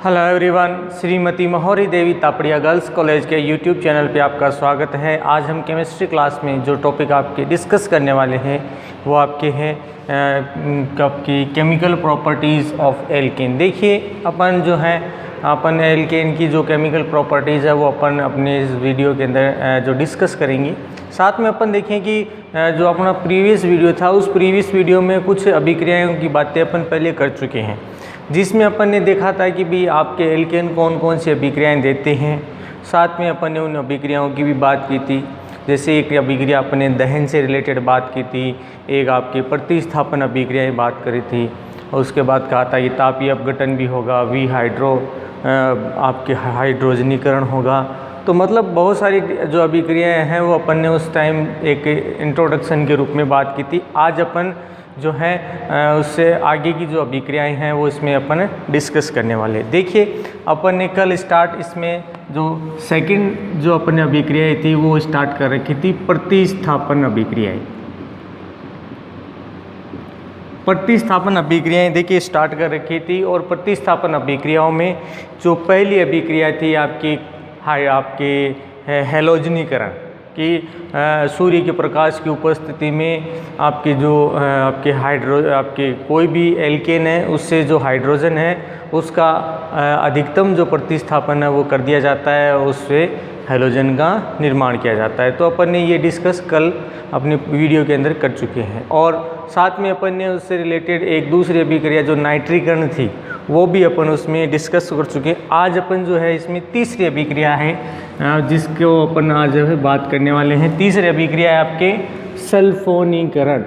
Hello everyone, Shrimati महोरी देवी Tapadia girls college के YouTube channel पे आपका स्वागत है। आज हम केमिस्ट्री क्लास में जो टॉपिक आपके डिस्कस करने वाले हैं वो आपके हैं आपकी केमिकल प्रॉपर्टीज़ ऑफ एल्केन। देखिए अपन जो है अपन एल्केन की जो केमिकल प्रॉपर्टीज़ है वो अपन अपने इस वीडियो के अंदर जो डिस्कस करेंगे। साथ में अपन देखें कि जो अपना प्रीवियस वीडियो था उस प्रीवियस वीडियो में कुछ अभिक्रियाओं की बातें अपन पहले कर चुके हैं, जिसमें अपन ने देखा था कि भी आपके एल्केन कौन कौन सी अभिक्रियाएं देते हैं। साथ में अपन ने उन अभिक्रियाओं की भी बात की थी, जैसे एक अभिक्रिया अपन ने दहन से रिलेटेड बात की थी, एक आपके प्रतिस्थापन अभिक्रियाएं बात करी थी, और उसके बाद कहा था कि तापीय अपघटन भी होगा, आपके हाइड्रोजनीकरण होगा। तो मतलब बहुत सारी जो अभिक्रियाएँ हैं वो अपन ने उस टाइम एक इंट्रोडक्शन के रूप में बात की थी। आज अपन जो है उससे आगे की जो अभिक्रियाएं हैं वो इसमें अपन डिस्कस करने वाले। देखिए अपन ने कल स्टार्ट इसमें जो सेकंड जो अपन ने अभिक्रियाएं थी वो स्टार्ट कर रखी थी प्रतिस्थापन अभिक्रियाएं। प्रतिस्थापन अभिक्रियाएं देखिए स्टार्ट कर रखी थी, और प्रतिस्थापन अभिक्रियाओं में जो पहली अभिक्रिया थी आपके हैलोजनीकरण कि सूर्य के प्रकाश की उपस्थिति में आपके कोई भी एल्केन है उससे जो हाइड्रोजन है उसका अधिकतम जो प्रतिस्थापन है वो कर दिया जाता है, उससे हैलोजन का निर्माण किया जाता है। तो अपन ने ये डिस्कस कल अपने वीडियो के अंदर कर चुके हैं, और साथ में अपन ने उससे रिलेटेड एक दूसरी अभिक्रिया जो नाइट्रीकरण थी वो भी अपन उसमें डिस्कस कर चुके हैं। आज अपन जो है इसमें तीसरी अभिक्रिया है जिसको अपन आज जो है बात करने वाले हैं। तीसरी अभिक्रिया है आपके सल्फोनीकरण।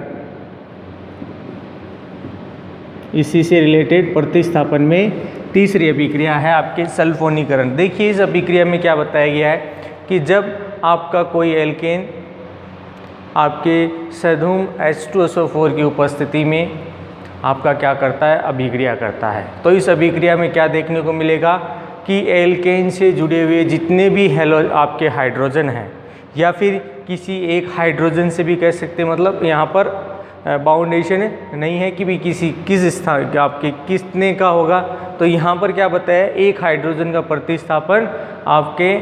इसी से रिलेटेड प्रतिस्थापन में तीसरी अभिक्रिया है आपके सल्फोनीकरण। देखिए इस अभिक्रिया में क्या बताया गया है कि जब आपका कोई एल्केन आपके सधूम H2SO4 की उपस्थिति में आपका क्या करता है, अभिक्रिया करता है। तो इस अभिक्रिया में क्या देखने को मिलेगा कि एल्केन से जुड़े हुए जितने भी आपके हाइड्रोजन हैं, या फिर किसी एक हाइड्रोजन से भी कह सकते हैं, मतलब यहाँ पर बाउंडेशन नहीं है कि भी किस स्थान आपके कितने का होगा। तो यहाँ पर क्या बताया, एक हाइड्रोजन का प्रतिस्थापन आपके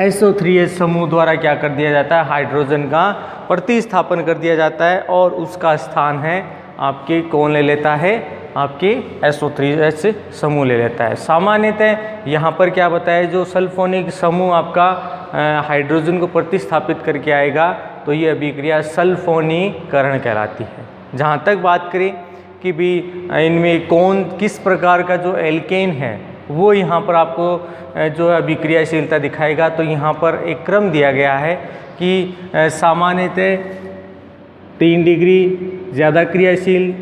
SO3H समूह द्वारा क्या कर दिया जाता है, हाइड्रोजन का प्रतिस्थापन कर दिया जाता है, और उसका स्थान है आपके कौन ले लेता है, आपके SO3H समूह ले लेता है। सामान्यतः यहाँ पर क्या बताया, जो सल्फोनिक समूह आपका हाइड्रोजन को प्रतिस्थापित करके आएगा तो ये अभिक्रिया सल्फोनीकरण कहलाती है। जहाँ तक बात करें कि भी इनमें किस प्रकार का जो एल्केन है वो यहाँ पर आपको जो अभिक्रियाशीलता दिखाएगा, तो यहाँ पर एक क्रम दिया गया है कि सामान्यतः 3 डिग्री ज़्यादा क्रियाशील,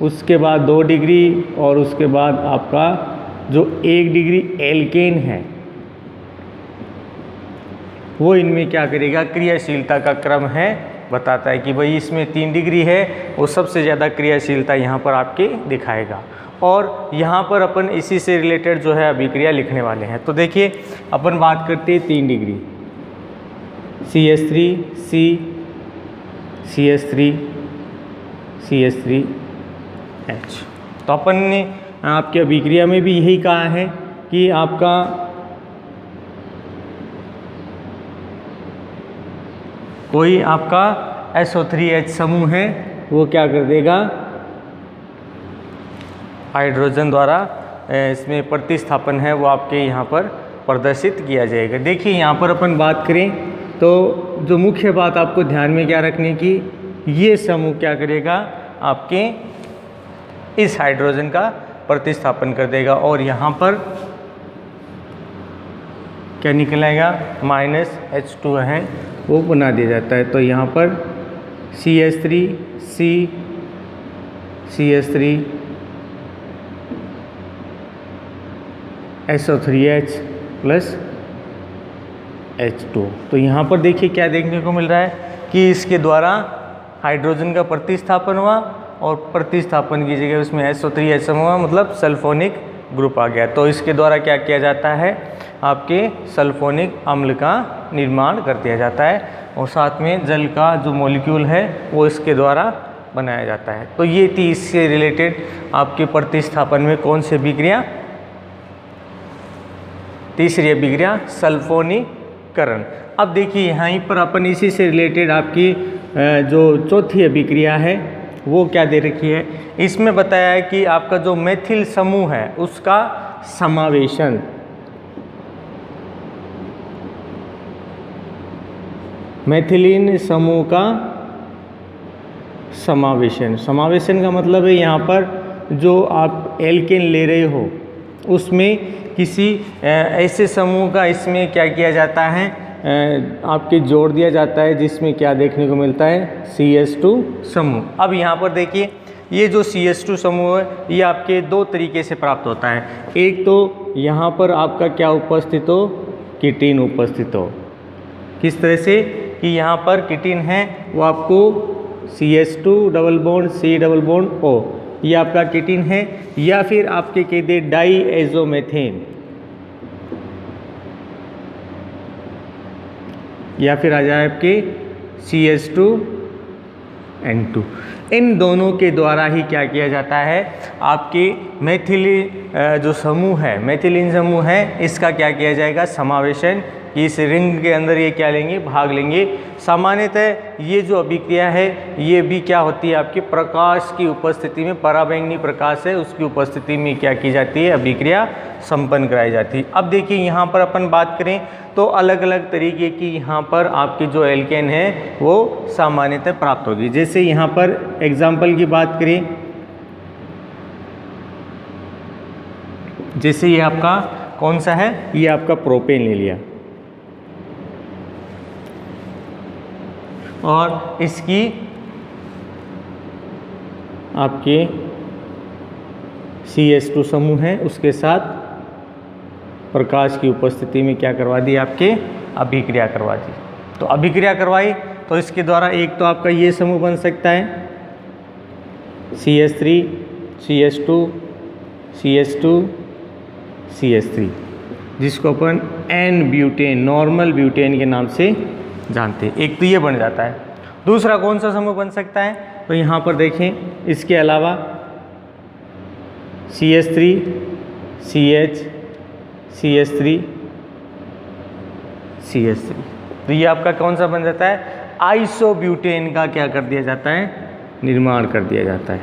उसके बाद 2 डिग्री, और उसके बाद आपका जो 1 डिग्री एल्केन है वो इनमें क्या करेगा, क्रियाशीलता का क्रम है बताता है कि भाई इसमें 3 डिग्री है, वो सबसे ज़्यादा क्रियाशीलता यहाँ पर आपके दिखाएगा। और यहाँ पर अपन इसी से रिलेटेड जो है अभिक्रिया लिखने वाले हैं। तो देखिए अपन बात करते हैं 3 डिग्री CH3 तो अपन ने आपके अभिक्रिया में भी यही कहा है कि आपका कोई आपका SO3H समूह है वो क्या कर देगा, हाइड्रोजन द्वारा इसमें प्रतिस्थापन है वो आपके यहाँ पर प्रदर्शित किया जाएगा। देखिए यहाँ पर अपन बात करें तो जो मुख्य बात आपको ध्यान में क्या रखने की, ये समूह क्या करेगा, आपके इस हाइड्रोजन का प्रतिस्थापन कर देगा, और यहाँ पर क्या निकल आएगा, -H2 है वो बना दिया जाता है। तो यहाँ पर CH3 SO3H प्लस H2। तो यहाँ पर देखिए क्या देखने को मिल रहा है कि इसके द्वारा हाइड्रोजन का प्रतिस्थापन हुआ, और प्रतिस्थापन की जगह उसमें SO3H समूह हुआ, मतलब सल्फोनिक ग्रुप आ गया। तो इसके द्वारा क्या किया जाता है, आपके सल्फोनिक अम्ल का निर्माण कर दिया जाता है, और साथ में जल का जो मॉलिक्यूल है वो इसके द्वारा बनाया जाता है। तो ये थी इससे रिलेटेड आपके प्रतिस्थापन में कौन सी अभिक्रिया, तीसरी अभिक्रिया सल्फोनीकरण। अब देखिए यहीं पर अपन इसी से रिलेटेड आपकी जो चौथी अभिक्रिया है वो क्या दे रखी है, इसमें बताया है कि आपका जो मेथिल समूह है उसका समावेशन, मेथिलीन समूह का समावेशन का मतलब है यहाँ पर जो आप एल्केन ले रहे हो उसमें किसी ऐसे समूह का इसमें क्या किया जाता है, आपके जोड़ दिया जाता है, जिसमें क्या देखने को मिलता है, CH2 समूह। अब यहाँ पर देखिए ये जो CH2 समूह है ये आपके दो तरीके से प्राप्त होता है। एक तो यहाँ पर आपका क्या उपस्थित हो, कीटीन उपस्थित हो। किस तरह से कि यहाँ पर कीटीन है वो आपको CH2 double bond C double bond O, ये आपका कीटीन है, या फिर आपके कह दे डाईएज़ोमेथेन, या फिर आ जाए आपके CH2N2। इन दोनों के द्वारा ही क्या किया जाता है, आपके मेथिलीन जो समूह है, मेथिलीन समूह है, इसका क्या किया जाएगा, समावेशन। इस रिंग के अंदर ये क्या लेंगे, भाग लेंगे। सामान्यतः ये जो अभिक्रिया है ये भी क्या होती है, आपके प्रकाश की उपस्थिति में, पराबैंगनी प्रकाश है उसकी उपस्थिति में क्या की जाती है, अभिक्रिया संपन्न कराई जाती है। अब देखिए यहाँ पर अपन बात करें तो अलग अलग तरीके की यहाँ पर आपकी जो एल्केन है वो सामान्यतः प्राप्त होगी। जैसे यहाँ पर एग्जाम्पल की बात करें, जैसे ये आपका कौन सा है, ये आपका प्रोपेन ले लिया और इसकी आपके CH2 समूह है उसके साथ प्रकाश की उपस्थिति में क्या करवा दी, आपके अभिक्रिया करवा दी। तो अभिक्रिया करवाई तो इसके द्वारा एक तो आपका ये समूह बन सकता है CH3 CH2 CH2 CH3, जिसको अपन N ब्यूटेन, नॉर्मल ब्यूटेन के नाम से जानते हैं। एक तो ये बन जाता है। दूसरा कौन सा समूह बन सकता है, तो यहाँ पर देखें इसके अलावा CH3 CH CH3 CH3, तो ये आपका कौन सा बन जाता है, आइसोब्यूटेन का क्या कर दिया जाता है, निर्माण कर दिया जाता है।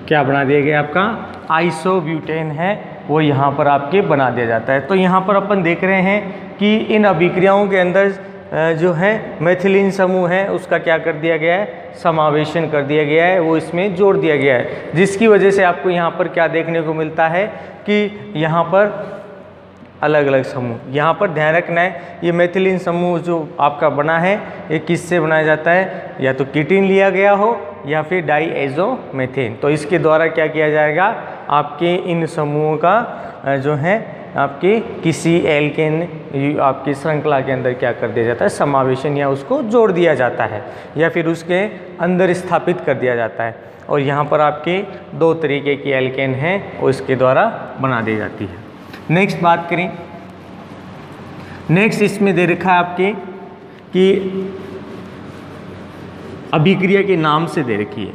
क्या बना दिया गया, आपका आइसोब्यूटेन है वो यहाँ पर आपके बना दिया जाता है। तो यहाँ पर अपन देख रहे हैं कि इन अभिक्रियाओं के अंदर जो है मेथिलीन समूह है उसका क्या कर दिया गया है, समावेशन कर दिया गया है, वो इसमें जोड़ दिया गया है, जिसकी वजह से आपको यहाँ पर क्या देखने को मिलता है कि यहाँ पर अलग अलग समूह। यहाँ पर ध्यान रखना है ये मेथिलीन समूह जो आपका बना है ये किससे बनाया जाता है, या तो कीटीन लिया गया हो या फिर डाईएज़ोमेथेन। तो इसके द्वारा क्या किया जाएगा, आपके इन समूहों का जो है आपके किसी एल्केन आपकी श्रृंखला के अंदर क्या कर दिया जाता है, समावेशन या उसको जोड़ दिया जाता है या फिर उसके अंदर स्थापित कर दिया जाता है। और यहाँ पर आपके दो तरीके की एल्केन हैं वो इसके द्वारा बना दी जाती है। नेक्स्ट बात करें, नेक्स्ट इसमें दे रखा है आपके कि अभिक्रिया के नाम से दे रखी है।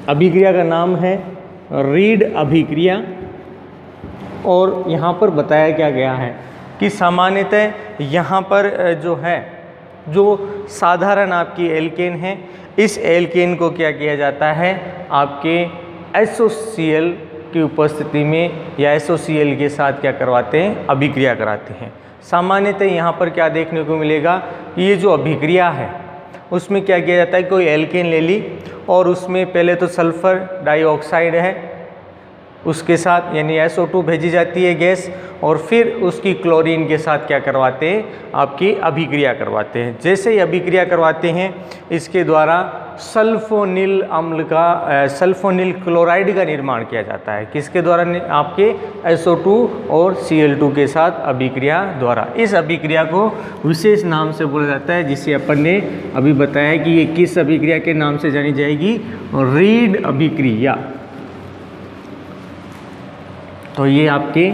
अभिक्रिया का नाम है रीड अभिक्रिया, और यहाँ पर बताया क्या गया है कि सामान्यतः यहाँ पर जो है, जो साधारण आपकी एल्केन है, इस एल्केन को क्या किया जाता है, आपके SOCl की उपस्थिति में या SOCl के साथ क्या करवाते हैं, अभिक्रिया कराते हैं। सामान्यतः यहाँ पर क्या देखने को मिलेगा कि ये जो अभिक्रिया है उसमें क्या किया जाता है, कोई एल्केन ले ली और उसमें पहले तो सल्फर डाइऑक्साइड है उसके साथ यानी SO2 भेजी जाती है गैस, और फिर उसकी क्लोरीन के साथ क्या करवाते हैं, आपकी अभिक्रिया करवाते हैं। जैसे ही अभिक्रिया करवाते हैं इसके द्वारा सल्फोनिल अम्ल का सल्फोनिल क्लोराइड का निर्माण किया जाता है। किसके द्वारा, आपके SO2 और Cl2 के साथ अभिक्रिया द्वारा। इस अभिक्रिया को विशेष नाम से बोला जाता है जिसे अपन ने अभी बताया कि ये किस अभिक्रिया के नाम से जानी जाएगी, रीड अभिक्रिया। तो ये आपके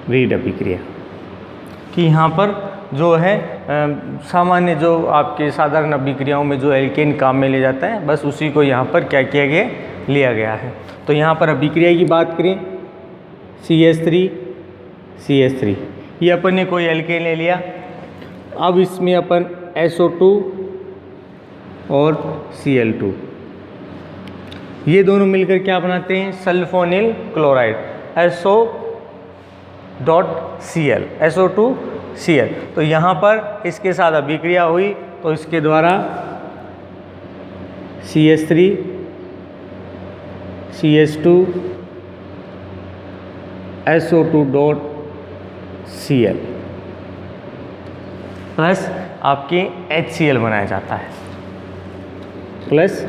रीड अभिक्रिया। कि यहाँ पर जो है सामान्य जो आपके साधारण अभिक्रियाओं में जो एल्केन काम में ले जाता है, बस उसी को यहाँ पर क्या किया गया, लिया गया है। तो यहाँ पर अभिक्रिया की बात करें, CH3 ये अपन ने कोई एल्केन ले लिया। अब इसमें अपन SO2 और Cl2 ये दोनों मिलकर क्या बनाते हैं, सल्फोनिल क्लोराइड, SO.Cl। तो यहाँ पर इसके साथ अभिक्रिया हुई तो इसके द्वारा CH3 CH2 SO2.Cl प्लस आपके HCl बनाया जाता है, प्लस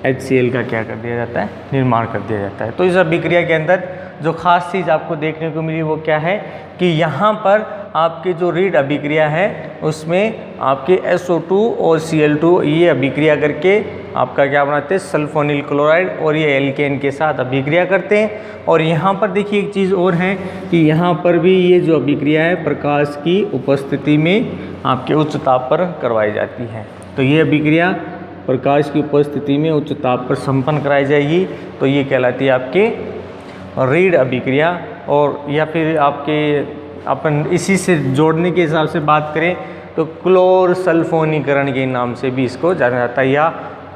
HCl का क्या कर दिया जाता है, निर्माण कर दिया जाता है। तो इस अभिक्रिया के अंदर जो खास चीज़ आपको देखने को मिली वो क्या है कि यहाँ पर आपके जो रीड अभिक्रिया है उसमें आपके SO2 और Cl2 ये अभिक्रिया करके आपका क्या बनाते हैं, सल्फोनिल क्लोराइड, और ये एल्केन के साथ अभिक्रिया करते हैं। और यहाँ पर देखिए एक चीज़ और है कि यहाँ पर भी ये जो अभिक्रिया है प्रकाश की उपस्थिति में आपके उच्च ताप पर करवाई जाती है। तो ये अभिक्रिया प्रकाश की उपस्थिति में उच्च ताप पर संपन्न कराई जाएगी, तो ये कहलाती है आपके रीड अभिक्रिया। और या फिर आपके अपन इसी से जोड़ने के हिसाब से बात करें तो क्लोरसल्फोनीकरण के नाम से भी इसको जाना जाता है, या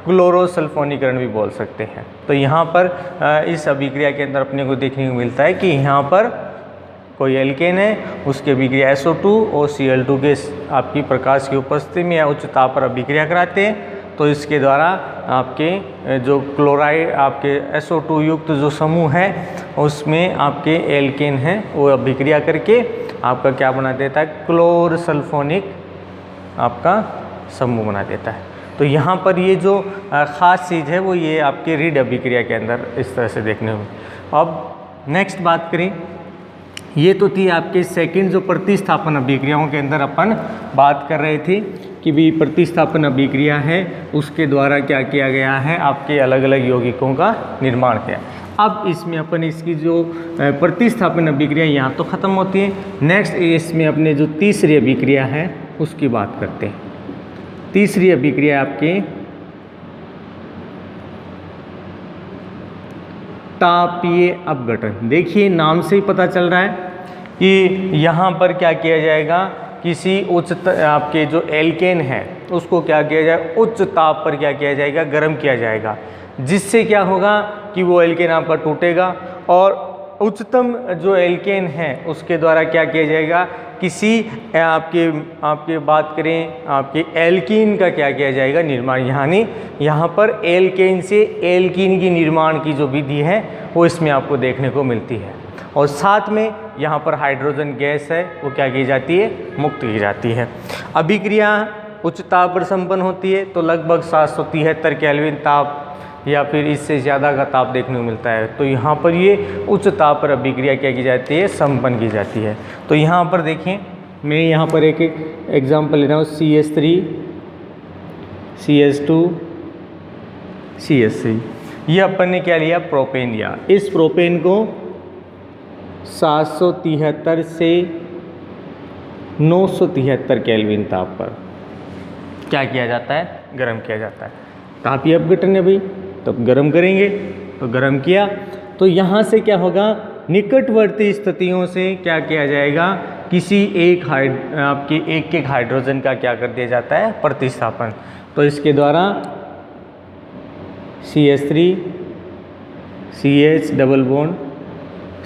क्लोरोसल्फोनीकरण भी बोल सकते हैं। तो यहाँ पर इस अभिक्रिया के अंदर अपने को देखने को मिलता है कि यहाँ पर कोई एल्केन है, उसके अभिक्रिया SO2 और Cl2 के आपकी प्रकाश की उपस्थिति में या उच्च ताप पर अभिक्रिया कराते हैं। तो इसके द्वारा आपके जो क्लोराइड आपके SO2 युक्त जो समूह है उसमें आपके एल्केन है वो अभिक्रिया करके आपका क्या बना देता है, क्लोरसल्फोनिक आपका समूह बना देता है। तो यहाँ पर ये जो ख़ास चीज़ है वो ये आपके रीड अभिक्रिया के अंदर इस तरह से देखने में। अब नेक्स्ट बात करें, ये तो थी आपके सेकंड जो प्रतिस्थापन अभिक्रियाओं के अंदर अपन बात कर रहे थे कि भी प्रतिस्थापन अभिक्रिया है उसके द्वारा क्या किया गया है, आपके अलग अलग यौगिकों का निर्माण किया। अब इसमें अपन इसकी जो प्रतिस्थापन अभिक्रिया यहाँ तो ख़त्म होती है। नेक्स्ट इसमें अपने जो तीसरी अभिक्रिया है उसकी बात करते हैं। तीसरी अभिक्रिया आपके तापीय अपघटन। देखिए नाम से ही पता चल रहा है कि यहाँ पर क्या किया जाएगा, किसी उच्च आपके जो एल्केन है उसको क्या किया जाए, उच्च ताप पर क्या किया जाएगा, गर्म किया जाएगा, जिससे क्या होगा कि वो एल्केन आपका टूटेगा और उच्चतम जो एल्केन है उसके द्वारा क्या किया जाएगा, किसी आपके बात करें आपके एल्कीन का क्या किया जाएगा, निर्माण। यानी यहाँ पर एल्केन से एल्कीन की निर्माण की जो विधि है वो इसमें आपको देखने को मिलती है। और साथ में यहाँ पर हाइड्रोजन गैस है वो क्या की जाती है, मुक्त की जाती है। अभिक्रिया उच्च ताप पर संपन्न होती है तो लगभग 773 केल्विन ताप या फिर इससे ज़्यादा का ताप देखने को मिलता है। तो यहाँ पर ये उच्च ताप पर अभिक्रिया क्या की जाती है, संपन्न की जाती है। तो यहाँ पर देखें, मैं यहाँ पर एक एग्जाम्पल ले रहा हूँ, CH3 CH2 CH3, ये अपन ने क्या लिया, प्रोपेन लिया। इस प्रोपेन को 773 से 973 केल्विन ताप पर क्या किया जाता है, गर्म किया जाता है। तापीय अपघटन है भाई, तब गर्म करेंगे, तो गर्म किया तो यहाँ से क्या होगा, निकटवर्ती स्थितियों से क्या किया जाएगा, किसी एक आपके एक हाइड्रोजन का क्या कर दिया जाता है, प्रतिस्थापन। तो इसके द्वारा CH3 CH double bond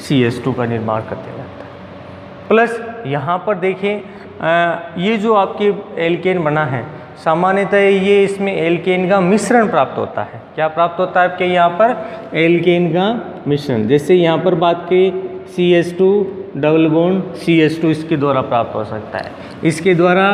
CH2 का निर्माण कर दिया जाता है। प्लस यहाँ पर देखें ये जो आपके एल्केन बना है, सामान्यतः ये इसमें एल्केन का मिश्रण प्राप्त होता है। क्या प्राप्त होता है आपके यहाँ पर, एल्केन का मिश्रण। जैसे यहाँ पर बात की CH2 डबल बॉन्ड CH2 इसके द्वारा प्राप्त हो सकता है, इसके द्वारा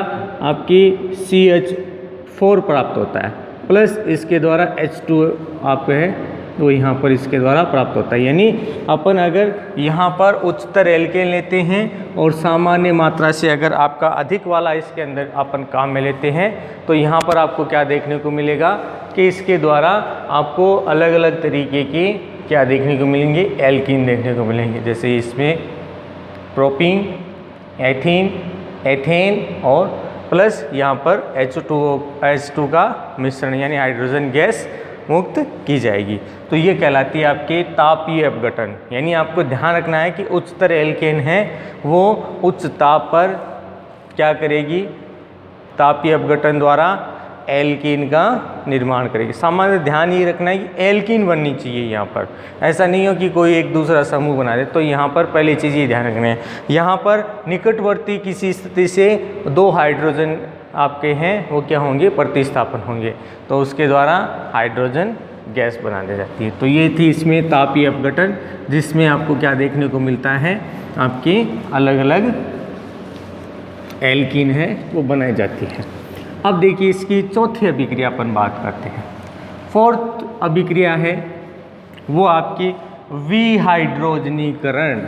आपकी CH4 प्राप्त होता है, प्लस इसके द्वारा H2 आपको है वो यहाँ पर इसके द्वारा प्राप्त होता है। यानी अपन अगर यहाँ पर उच्चतर एल्केन लेते हैं और सामान्य मात्रा से अगर आपका अधिक वाला इसके अंदर अपन काम में लेते हैं तो यहाँ पर आपको क्या देखने को मिलेगा कि इसके द्वारा आपको अलग अलग तरीके की क्या देखने को मिलेंगे, एल्कीन देखने को मिलेंगे। जैसे इसमें प्रोपीन, एथीन, एथेन और प्लस यहाँ पर H2 का मिश्रण यानी हाइड्रोजन गैस मुक्त की जाएगी। तो ये कहलाती है आपके तापीय अपघटन। यानी आपको ध्यान रखना है कि उच्चतर एल्केन है वो उच्च ताप पर क्या करेगी, तापीय अपघटन द्वारा एल्कीन का निर्माण करेगी। सामान्य ध्यान ये रखना है कि एल्कीन बननी चाहिए यहाँ पर, ऐसा नहीं हो कि कोई एक दूसरा समूह बना दे। तो यहाँ पर पहली चीज़ ये ध्यान रखना है, यहाँ पर निकटवर्ती किसी स्थिति से दो हाइड्रोजन आपके हैं वो क्या होंगे, प्रतिस्थापन होंगे, तो उसके द्वारा हाइड्रोजन गैस बना दी जाती है। तो ये थी इसमें तापीय अपघटन, जिसमें आपको क्या देखने को मिलता है, आपके अलग अलग एल्कीन है वो बनाई जाती है। अब देखिए इसकी चौथी अभिक्रिया अपन बात करते हैं। फोर्थ अभिक्रिया है वो आपकी विहाइड्रोजनीकरण।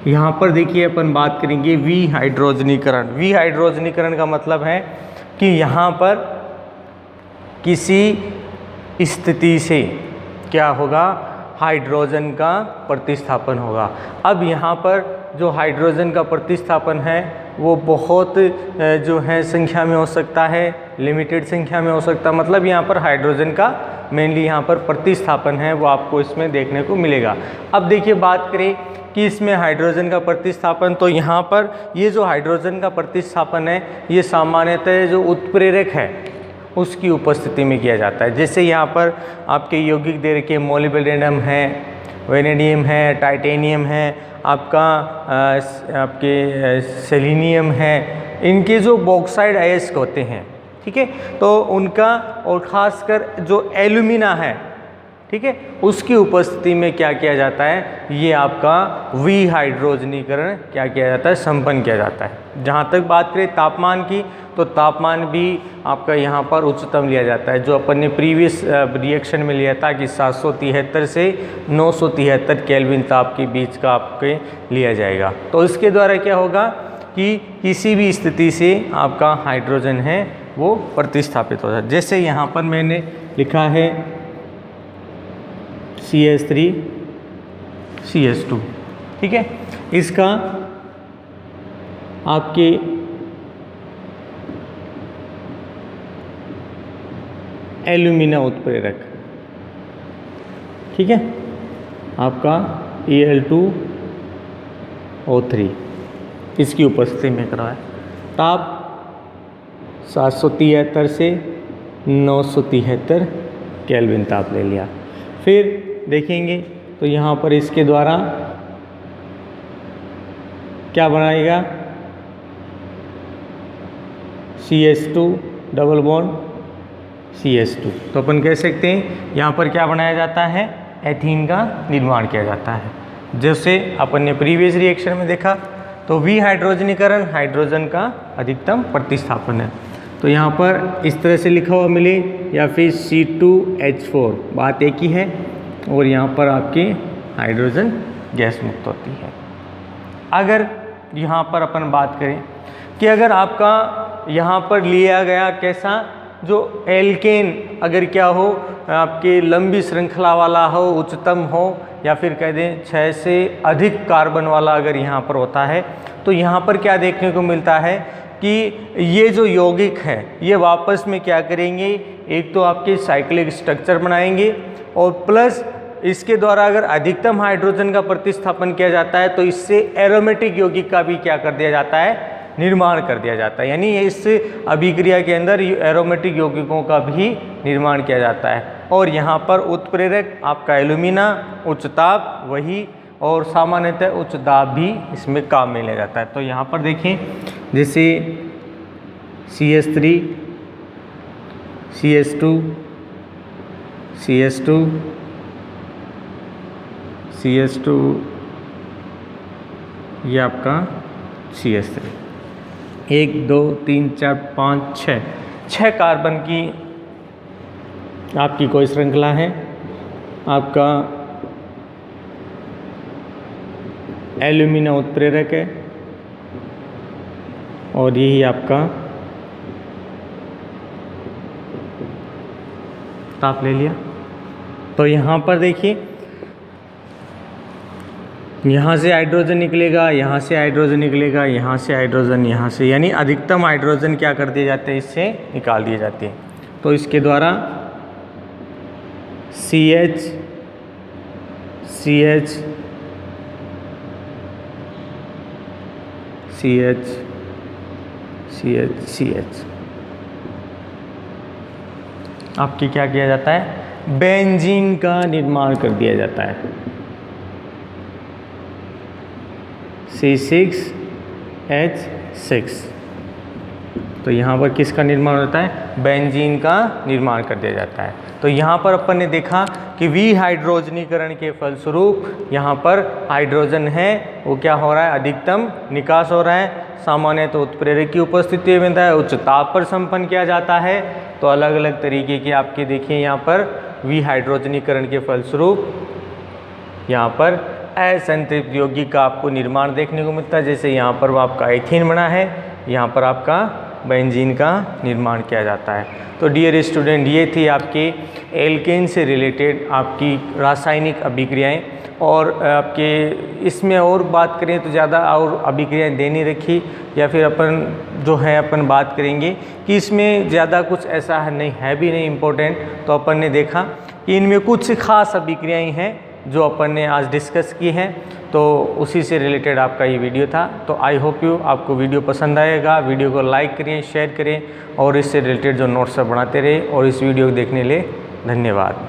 यहाँ पर देखिए अपन बात करेंगे विहाइड्रोजनीकरण। विहाइड्रोजनीकरण का मतलब है कि यहाँ पर किसी स्थिति से क्या होगा, हाइड्रोजन का प्रतिस्थापन होगा। अब यहाँ पर जो हाइड्रोजन का प्रतिस्थापन है वो बहुत जो है संख्या में हो सकता है, लिमिटेड संख्या में हो सकता है। मतलब यहाँ पर हाइड्रोजन का मेनली यहाँ पर प्रतिस्थापन है वो आपको इसमें देखने को मिलेगा। अब देखिए बात करें कि इसमें हाइड्रोजन का प्रतिस्थापन, तो यहाँ पर ये जो हाइड्रोजन का प्रतिस्थापन है ये सामान्यतः जो उत्प्रेरक है उसकी उपस्थिति में किया जाता है। जैसे यहाँ पर आपके यौगिक दे रखे मोलिब्डेनम है, वेनेडियम है, टाइटेनियम है, आपके सेलेनियम है, इनके जो बॉक्साइड अयस्क होते हैं, ठीक है, तो उनका और ख़ासकर जो एल्यूमिना है, ठीक है, उसकी उपस्थिति में क्या किया जाता है, ये आपका विहाइड्रोजनीकरण क्या किया जाता है, संपन्न किया जाता है। जहाँ तक बात करें तापमान की, तो तापमान भी आपका यहाँ पर उच्चतम लिया जाता है, जो अपन ने प्रीवियस रिएक्शन में लिया था कि 773 से 973 केल्विन ताप के बीच का आपके लिया जाएगा। तो इसके द्वारा क्या होगा कि किसी भी स्थिति से आपका हाइड्रोजन है वो प्रतिस्थापित हो जाता है। जैसे यहाँ पर मैंने लिखा है CH3 CH2, ठीक है, इसका आपके एल्यूमिना उत्प्रेरक, ठीक है, आपका Al2O3 इसकी उपस्थिति में करा है। ताप 773 से 973 केल्विन ताप ले लिया। फिर देखेंगे तो यहाँ पर इसके द्वारा क्या बनाएगा, CH2 डबल बॉन्ड CH2। तो अपन कह सकते हैं यहाँ पर क्या बनाया जाता है, एथीन का निर्माण किया जाता है। जैसे अपन ने प्रीवियस रिएक्शन में देखा, तो विहाइड्रोजनीकरण हाइड्रोजन का अधिकतम प्रतिस्थापन है। तो यहाँ पर इस तरह से लिखा हुआ मिले या फिर C2H4, बात एक ही है, और यहाँ पर आपकी हाइड्रोजन गैस मुक्त होती है। अगर यहाँ पर अपन बात करें कि अगर आपका यहाँ पर लिया गया कैसा, जो एल्केन अगर क्या हो, आपके लंबी श्रृंखला वाला हो, उच्चतम हो, या फिर कह दें 6 से अधिक कार्बन वाला अगर यहाँ पर होता है, तो यहाँ पर क्या देखने को मिलता है कि ये जो यौगिक है ये वापस में क्या करेंगे, एक तो आपके साइक्लिक स्ट्रक्चर बनाएंगे, और प्लस इसके द्वारा अगर अधिकतम हाइड्रोजन का प्रतिस्थापन किया जाता है तो इससे एरोमेटिक यौगिक का भी क्या कर दिया जाता है, निर्माण कर दिया जाता है। यानी इस अभिक्रिया के अंदर एरोमेटिक यौगिकों का भी निर्माण किया जाता है। और यहाँ पर उत्प्रेरक आपका एल्यूमिना, उच्च ताप वही, और सामान्यतः उच्च दाब भी इसमें काम में लिया जाता है। तो यहाँ पर देखें जैसे CH3 CH2 CH2 CH2, ये आपका CH3, 1 2 3 4 5 6 कार्बन की आपकी कोई श्रृंखला है। आपका एल्यूमिना उत्प्रेरक है, और यही आपका ताप ले लिया। तो यहाँ पर देखिए, यहाँ से हाइड्रोजन निकलेगा, यहाँ से हाइड्रोजन निकलेगा, यहाँ से हाइड्रोजन, यहाँ से, यानी अधिकतम हाइड्रोजन क्या कर दिए जाते हैं, इससे निकाल दिए जाते हैं। तो इसके द्वारा CH CH CH CH CH आपकी क्या किया जाता है, बेंजीन का निर्माण कर दिया जाता है। C6H6। तो यहाँ पर किसका निर्माण होता है, बेंजीन का निर्माण कर दिया जाता है। तो यहाँ पर अपन ने देखा कि विहाइड्रोजनीकरण के फलस्वरूप यहाँ पर हाइड्रोजन है वो क्या हो रहा है, अधिकतम निकास हो रहा है। सामान्य तो उत्प्रेरक की उपस्थिति में है, उच्च ताप पर संपन्न किया जाता है। तो अलग अलग तरीके के आपके देखिए यहाँ पर विहाइड्रोजनीकरण के फलस्वरूप यहाँ पर असंतृप्त यौगिक का आपको निर्माण देखने को मिलता है। जैसे यहाँ पर आपका एथेन बना है, यहाँ पर आपका बेंजीन का निर्माण किया जाता है। तो डियर स्टूडेंट, ये थी आपके एल्केन से रिलेटेड आपकी रासायनिक अभिक्रियाएं। और आपके इसमें और बात करें तो ज़्यादा और अभिक्रियाएं दे नहीं रखी, या फिर अपन जो है अपन बात करेंगे कि इसमें ज़्यादा कुछ ऐसा है नहीं, है भी नहीं इम्पोर्टेंट। तो अपन ने देखा कि इनमें कुछ खास अभिक्रियाएं हैं जो अपन ने आज डिस्कस की हैं। तो उसी से रिलेटेड आपका ये वीडियो था। तो आई होप यू आपको वीडियो पसंद आएगा। वीडियो को लाइक करें, शेयर करें और इससे रिलेटेड जो नोट्स सब बनाते रहे। और इस वीडियो को देखने के लिए धन्यवाद।